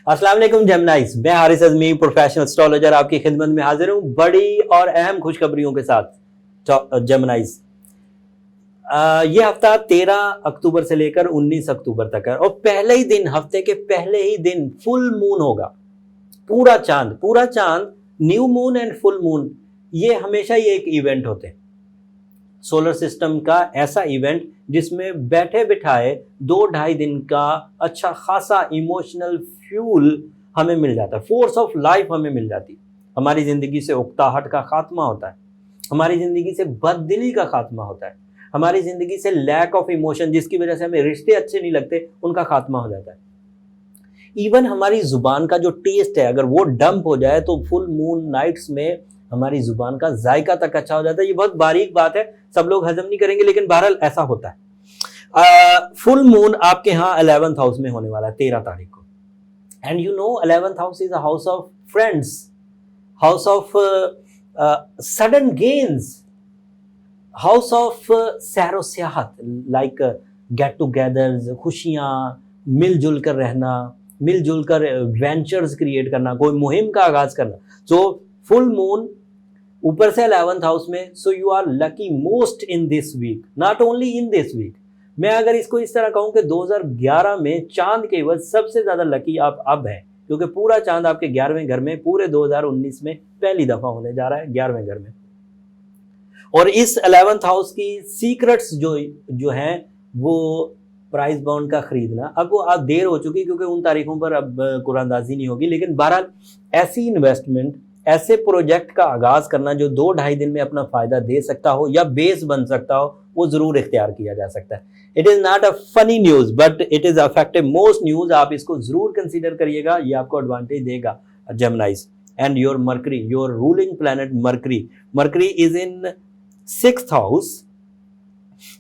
अस्सलाम वालेकुम जेमिनाइज, मैं हारिस अज़मी प्रोफेशनल एस्ट्रोलॉजर आपकी खिदमत में हाजिर हूँ बड़ी और अहम खुशखबरियों के साथ। जेमिनाइज, ये हफ्ता 13 अक्टूबर से लेकर 19 अक्टूबर तक है और पहले ही दिन, हफ्ते के पहले ही दिन फुल मून होगा। पूरा चांद, new moon and full moon, ये हमेशा ही एक इवेंट होते हैं सोलर सिस्टम का, ऐसा इवेंट जिसमें बैठे बिठाए 2-2.5 दिन का अच्छा खासा इमोशनल फ्यूल हमें मिल जाता है, फोर्स ऑफ लाइफ हमें मिल जाती है। हमारी ज़िंदगी से उकताहट का खात्मा होता है, हमारी ज़िंदगी से बददिली का खात्मा होता है, हमारी ज़िंदगी से लैक ऑफ इमोशन जिसकी वजह से हमें रिश्ते अच्छे नहीं लगते, उनका खात्मा हो जाता है। इवन हमारी ज़ुबान का जो टेस्ट है, अगर वो डंप हो जाए तो फुल मून नाइट्स में हमारी ज़ुबान का जायका तक अच्छा हो जाता है। ये बहुत बारीक बात है, सब लोग हजम नहीं करेंगे, लेकिन बहरहाल ऐसा होता है। फुल मून आपके यहाँ 11th हाउस में होने वाला है 13 तारीख को। And you know 11th house is a house of friends, house of sudden gains, house of सैरो सियाहत, लाइक गेट टूगेदर्स, खुशियाँ, मिलजुल कर रहना, मिलजुल कर वेंचर्स क्रिएट करना, कोई मुहिम का आगाज करना। सो फुल मून ऊपर से 11th हाउस में, so you are lucky most in this week, not only in this week. मैं अगर इसको इस तरह कहूं कि 2011 में चांद के वजह सबसे ज्यादा लकी आप अब हैं, क्योंकि पूरा चांद आपके 11वें घर में पूरे 2019 में पहली दफा होने जा रहा है 11वें घर में। और इस 11th हाउस की सीक्रेट्स जो हैं वो प्राइस बॉन्ड का खरीदना, अब वो अब देर हो चुकी क्योंकि उन तारीखों पर अब कुरानदाजी नहीं होगी, लेकिन बहरहाल ऐसी इन्वेस्टमेंट, ऐसे प्रोजेक्ट का आगाज करना जो 2-2.5 दिन में अपना फायदा दे सकता हो या बेस बन सकता हो, वो जरूर इख्तियार किया जा सकता है। It is not a funny news but it is affective most news. आप इसको जरूर कंसीडर करिएगा, ये आपको एडवांटेज देगा। जेमिनाइज and your mercury, your ruling planet mercury is in 6th house,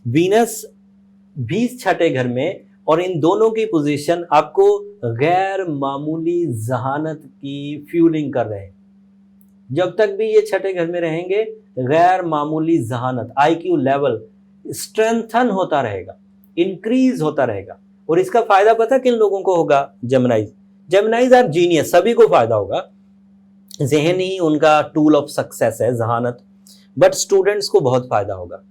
Venus भी 6ठे घर में, और इन दोनों की पोजीशन आपको गैर मामूली जहानत की फ्यूलिंग कर रहे हैं। जब तक भी ये 6ठे घर में रहेंगे, गैर मामूली जहानत, आईक्यू लेवल स्ट्रेंथन होता रहेगा, इंक्रीज होता रहेगा। और इसका फायदा पता किन लोगों को होगा? जेमिनाइज आर जीनियस, सभी को फायदा होगा। जहन ही उनका टूल ऑफ सक्सेस है जहानत, बट स्टूडेंट्स को बहुत फायदा होगा।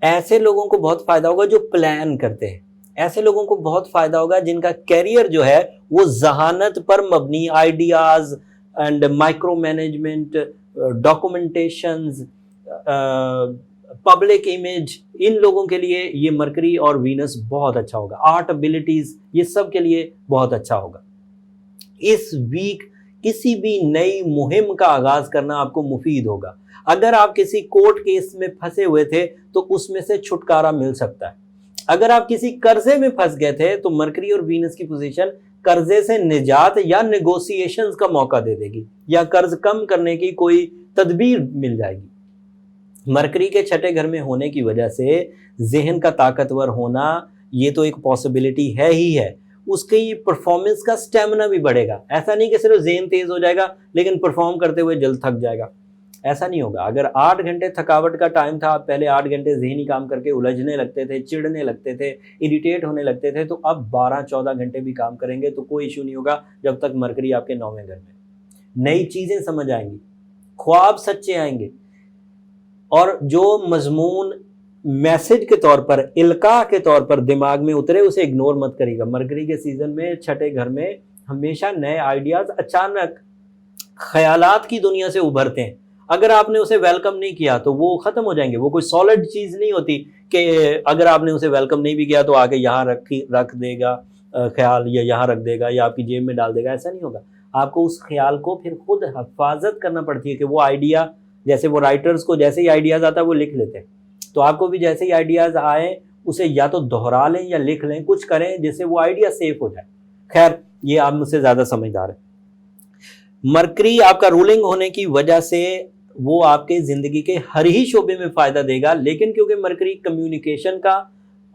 ऐसे लोगों को बहुत फायदा होगा जो प्लान करते हैं, ऐसे लोगों को बहुत फायदा होगा जिनका कैरियर जो है वो जहानत पर मबनी, ideas and micro management, documentations, public image, इन लोगों के लिए ये मरकरी और वीनस बहुत अच्छा होगा। आर्ट एबिलिटीज, ये सब के लिए बहुत अच्छा होगा। इस वीक किसी भी नई मुहिम का आगाज करना आपको मुफीद होगा। अगर आप किसी कोर्ट केस में फंसे हुए थे तो उसमें से छुटकारा मिल सकता है। अगर आप किसी कर्जे में फंस गए थे तो मरकरी और वीनस की पोजीशन कर्जे से निजात या नेगोशिएशंस का मौका दे देगी, या कर्ज कम करने की कोई तदबीर मिल जाएगी। मरकरी के 6ठे घर में होने की वजह से जहन का ताकतवर होना, ये तो एक पॉसिबिलिटी है ही है। उसकी परफॉर्मेंस का स्टेमिना भी बढ़ेगा। ऐसा नहीं कि सिर्फ जहन तेज हो जाएगा लेकिन परफॉर्म करते हुए जल्द थक जाएगा, ऐसा नहीं होगा। अगर 8 घंटे थकावट का टाइम था, पहले 8 घंटे जहनी काम करके उलझने लगते थे, चिढ़ने लगते थे, इरिटेट होने लगते थे, तो अब 12-14 घंटे भी काम करेंगे तो कोई इशू नहीं होगा। जब तक मरकरी आपके 9वें घर में, नई चीजें समझ आएंगी, ख्वाब सच्चे आएंगे, और जो मजमून मैसेज के तौर पर, इल्का के तौर पर दिमाग में उतरे, उसे इग्नोर मत करिएगा। मरकरी के सीजन में 6ठे घर में हमेशा नए आइडियाज अचानक ख्यालात की दुनिया से उभरते हैं। अगर आपने उसे वेलकम नहीं किया तो वो खत्म हो जाएंगे। वो कोई सॉलिड चीज नहीं होती कि अगर आपने उसे वेलकम नहीं भी किया तो आगे यहाँ रख देगा ख्याल, या यहाँ रख देगा, या आपकी जेब में डाल देगा, ऐसा नहीं होगा। आपको उस ख्याल को फिर खुद हिफाजत करना पड़ती है कि वो आइडिया, जैसे वो राइटर्स को जैसे ही आइडियाज आता है वो लिख लेते हैं, तो आपको भी जैसे ही आइडियाज आए उसे या तो दोहरा लें या लिख लें, कुछ करें जिससे वो आइडिया सेफ हो जाए। खैर, ये आप मुझसे ज्यादा समझदार है। मरकरी आपका रूलिंग होने की वजह से वो आपके जिंदगी के हर ही शोबे में फायदा देगा, लेकिन क्योंकि मरकरी कम्युनिकेशन का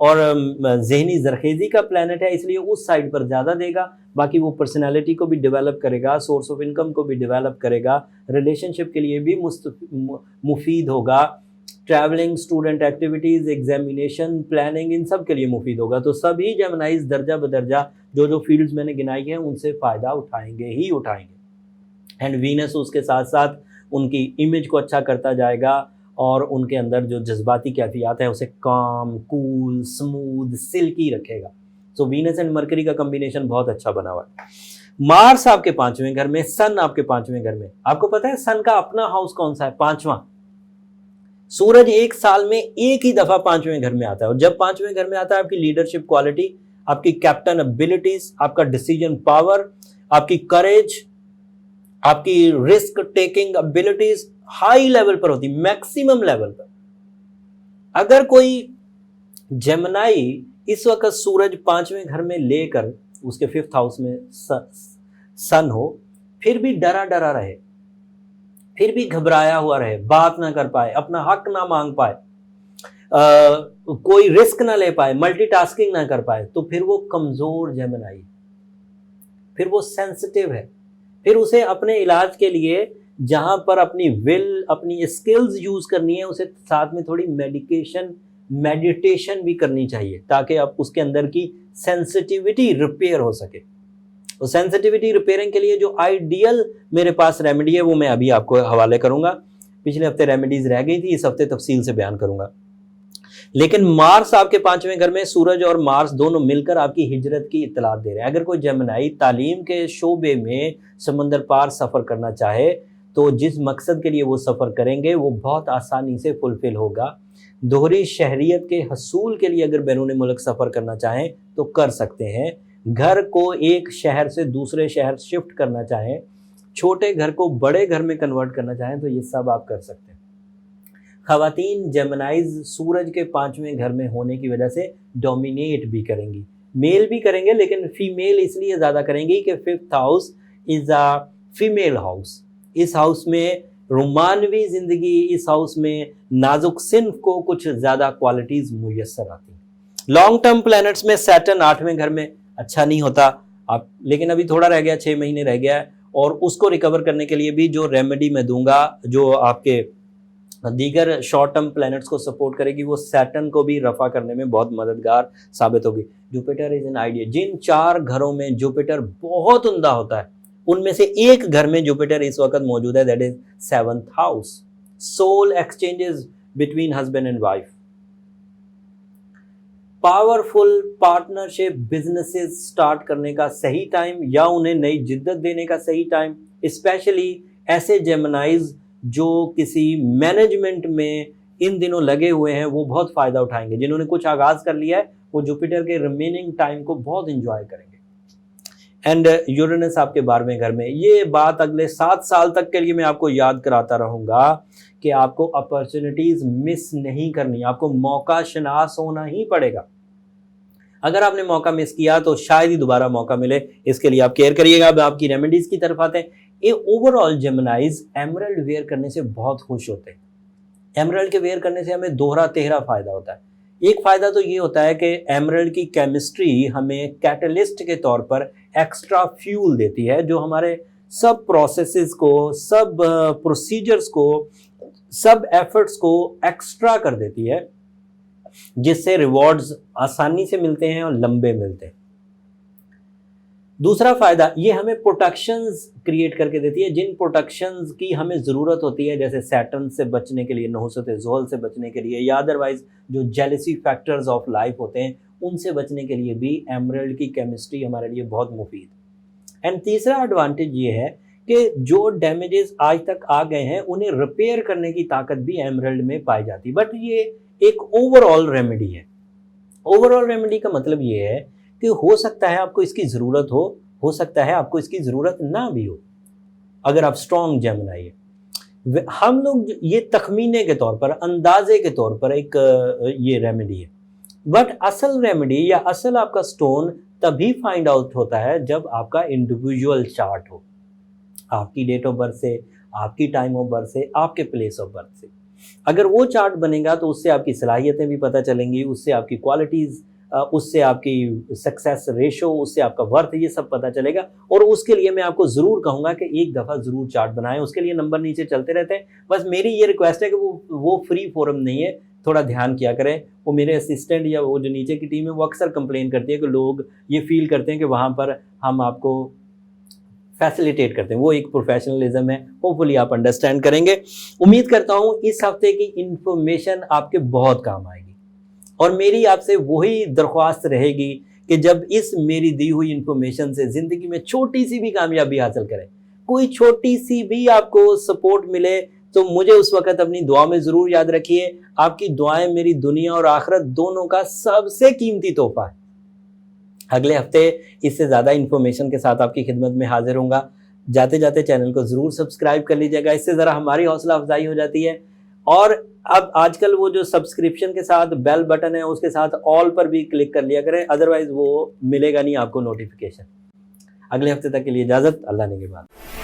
और जहनी जरखेजी का प्लैनेट है, इसलिए उस साइड पर ज़्यादा देगा। बाकी वो पर्सनालिटी को भी डेवलप करेगा, सोर्स ऑफ इनकम को भी डेवलप करेगा, रिलेशनशिप के लिए भी मुफीद होगा, travelling, student activities, examination, planning, इन सब के लिए मुफीद होगा। तो सभी जेमिनाइज दर्जा बदर्जा जो जो फील्ड्स मैंने गिनाई हैं उनसे फ़ायदा उठाएंगे ही उठाएंगे। एंड वीनस उसके साथ साथ उनकी इमेज को अच्छा करता जाएगा और उनके अंदर जो जज्बाती कैफियत है उसे काम, कूल, स्मूथ, सिल्की रखेगा। सो वीनस एंड मरकरी का कॉम्बिनेशन बहुत अच्छा बना हुआ है। मार्स आपके 5वें घर में, सन आपके 5वें घर में। आपको पता है सन का अपना हाउस कौन सा है? 5वां। सूरज एक साल में एक ही दफा 5वें घर में आता है और जब 5वें घर में आता है आपकी लीडरशिप क्वालिटी, आपकी कैप्टन एबिलिटीज, आपका डिसीजन पावर, आपकी करेज, आपकी risk taking abilities high level पर होती, मैक्सिमम लेवल पर। अगर कोई जेमिनाई इस वक्त सूरज 5वें घर में लेकर उसके 5th हाउस में सन हो, फिर भी डरा डरा रहे, फिर भी घबराया हुआ रहे, बात ना कर पाए, अपना हक ना मांग पाए, कोई रिस्क ना ले पाए, मल्टीटास्किंग ना कर पाए, तो फिर वो कमजोर जेमिनाई, फिर वो सेंसिटिव है। फिर उसे अपने इलाज के लिए जहां पर अपनी विल, अपनी स्किल्स यूज करनी है, उसे साथ में थोड़ी मेडिटेशन भी करनी चाहिए ताकि आप उसके अंदर की सेंसिटिविटी रिपेयर हो सके। तो सेंसिटिविटी रिपेयरिंग के लिए जो आइडियल मेरे पास रेमेडी है वो मैं अभी आपको हवाले करूंगा। पिछले हफ्ते रेमेडीज रह गई थी, इस हफ्ते तफसील से बयान करूंगा। लेकिन मार्स आपके 5वें घर में, सूरज और मार्स दोनों मिलकर आपकी हिजरत की इत्तलात दे रहे हैं। अगर कोई जेमिनाई तालीम के शोबे में समंदर पार सफ़र करना चाहे तो जिस मकसद के लिए वो सफ़र करेंगे वो बहुत आसानी से फुलफिल होगा। दोहरी शहरियत के हसूल के लिए अगर बैरून मुल्क सफ़र करना चाहें तो कर सकते हैं। घर को एक शहर से दूसरे शहर शिफ्ट करना चाहें, छोटे घर को बड़े घर में कन्वर्ट करना चाहें तो ये सब आप कर सकते हैं। खवातीन जेमिनाइज सूरज के 5वें घर में होने की वजह से डोमिनेट भी करेंगी, मेल भी करेंगे, लेकिन फीमेल इसलिए ज़्यादा करेंगी कि 5th house is a female house. इस हाउस में रोमानवी ज़िंदगी, इस हाउस में नाजुक सिन्फ को कुछ ज़्यादा क्वालिटीज़ मुयस्सर आती हैं। लॉन्ग टर्म प्लैनेट्स में सैटर्न 8वें घर में अच्छा नहीं होता आप, लेकिन अभी थोड़ा रह गया, 6 महीने रह गया है, और उसको रिकवर करने के लिए भी जो रेमेडी मैं दूंगा जो आपके दीगर शॉर्ट टर्म प्लैनेट्स को सपोर्ट करेगी वो सैटर्न को भी रफा करने में बहुत मददगार साबित होगी। Jupiter is an idea. जिन 4 घरों में जुपिटर बहुत उम्दा होता है उनमें से एक घर में जुपिटर इस वक्त मौजूद है, that is 7th house. Soul exchanges between husband and wife, powerful partnership, businesses start करने का सही टाइम या उन्हें नई जिद्दत देने का सही टाइम। स्पेशली ऐसे जेमिनाइज जो किसी मैनेजमेंट में इन दिनों लगे हुए हैं वो बहुत फ़ायदा उठाएंगे। जिन्होंने कुछ आगाज़ कर लिया है वो जुपिटर के रिमेनिंग टाइम को बहुत इंजॉय करेंगे। एंड यूरेनस आपके 12वें घर में। ये बात अगले 7 साल तक के लिए मैं आपको याद कराता रहूँगा कि आपको अपॉर्चुनिटीज़ मिस नहीं करनी, आपको मौका शनास होना ही पड़ेगा। अगर आपने मौका मिस किया तो शायद ही दोबारा मौका मिले, इसके लिए आप केयर करिएगा। अब आपकी रेमेडीज़ की तरफ आते हैं। ये ओवरऑल जेमिनाइज एमरल्ड वेयर करने से बहुत खुश होते हैं। एमरल्ड के वेयर करने से हमें दोहरा तेहरा फ़ायदा होता है। एक फ़ायदा तो ये होता है कि एमरल्ड की केमिस्ट्री हमें कैटलिस्ट के तौर पर एक्स्ट्रा फ्यूल देती है जो हमारे सब प्रोसेसेस को, सब प्रोसीजर्स को, सब एफर्ट्स को एक्स्ट्रा कर देती है, जिससे रिवॉर्ड्स आसानी से मिलते हैं और लंबे मिलते हैं। दूसरा फायदा ये हमें प्रोटेक्शंस क्रिएट करके देती है, जिन प्रोटेक्शंस की हमें ज़रूरत होती है, जैसे सैटर्न से बचने के लिए, नहुसत ज़ोहल से बचने के लिए, या अदरवाइज जो जेलसी फैक्टर्स ऑफ लाइफ होते हैं उनसे बचने के लिए भी एमरल्ड की केमिस्ट्री हमारे लिए बहुत मुफीद। एंड तीसरा एडवांटेज ये है कि जो डैमेजेस आज तक आ गए हैं उन्हें रिपेयर करने की ताकत भी एमरल्ड में पाई जाती है। बट ये एक ओवरऑल रेमेडी है। ओवरऑल रेमेडी का मतलब ये है कि हो सकता है आपको इसकी ज़रूरत हो सकता है आपको इसकी ज़रूरत ना भी हो अगर आप स्ट्रॉन्ग जेमिनाई है। हम लोग ये तखमीने के तौर पर, अंदाजे के तौर पर एक ये रेमेडी है, बट असल रेमेडी या असल आपका स्टोन तभी फाइंड आउट होता है जब आपका इंडिविजुअल चार्ट हो, आपकी डेट ऑफ बर्थ से, आपकी टाइम ऑफ बर्थ से, आपके प्लेस ऑफ बर्थ से। अगर वो चार्ट बनेगा तो उससे आपकी सलाहियतें भी पता चलेंगी, उससे आपकी क्वालिटीज़ उससे आपकी सक्सेस रेशो, उससे आपका वर्थ, ये सब पता चलेगा। और उसके लिए मैं आपको ज़रूर कहूँगा कि एक दफ़ा ज़रूर चार्ट बनाएं। उसके लिए नंबर नीचे चलते रहते हैं। बस मेरी ये रिक्वेस्ट है कि वो फ्री फोरम नहीं है, थोड़ा ध्यान किया करें। वो मेरे असिस्टेंट या वो जो नीचे की टीम है वो अक्सर कंप्लेन करती है कि लोग ये फील करते हैं कि वहाँ पर हम आपको फैसिलिटेट करते हैं। वो एक प्रोफेशनलिज्म है, होपफुली आप अंडरस्टैंड करेंगे। उम्मीद करता हूँ इस हफ्ते की इन्फॉर्मेशन आपके बहुत काम आएगी, और मेरी आपसे वही दरख्वास्त रहेगी कि जब इस मेरी दी हुई इन्फॉर्मेशन से ज़िंदगी में छोटी सी भी कामयाबी हासिल करें, कोई छोटी सी भी आपको सपोर्ट मिले, तो मुझे उस वक्त अपनी दुआ में ज़रूर याद रखिए। आपकी दुआएं मेरी दुनिया और आखिरत दोनों का सबसे कीमती तोहफा है। अगले हफ्ते इससे ज़्यादा इन्फॉर्मेशन के साथ आपकी खिदमत में हाजिर होऊंगा। जाते जाते चैनल को ज़रूर सब्सक्राइब कर लीजिएगा, इससे ज़रा हमारी हौसला अफजाई हो जाती है। और अब आजकल वो जो सब्सक्रिप्शन के साथ बेल बटन है उसके साथ ऑल पर भी क्लिक कर लिया करें, अदरवाइज वो मिलेगा नहीं आपको नोटिफिकेशन। अगले हफ्ते तक के लिए इजाज़त, अल्लाह ने के बाद।